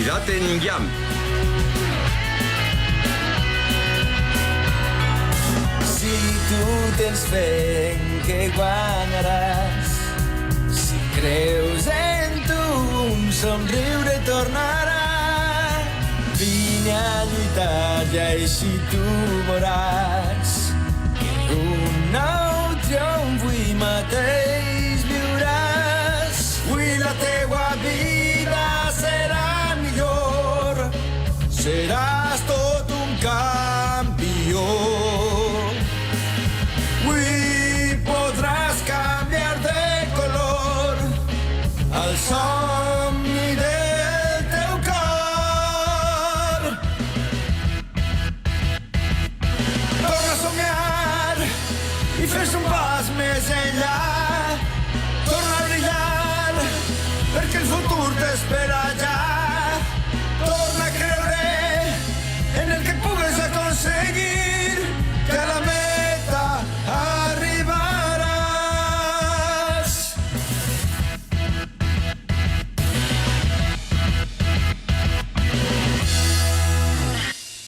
Nottingham. Si tu tens fe que guanyaràs, si creus en tu, un somriure tornarà. Vine a lluitar i així tu veuràs que un nou triomf avui mateix viuràs. Avui la teua vida serà millor, seràs tot un campió. Avui podràs canviar de color el somni del teu cor. Torna a somiar i fes un pas més enllà.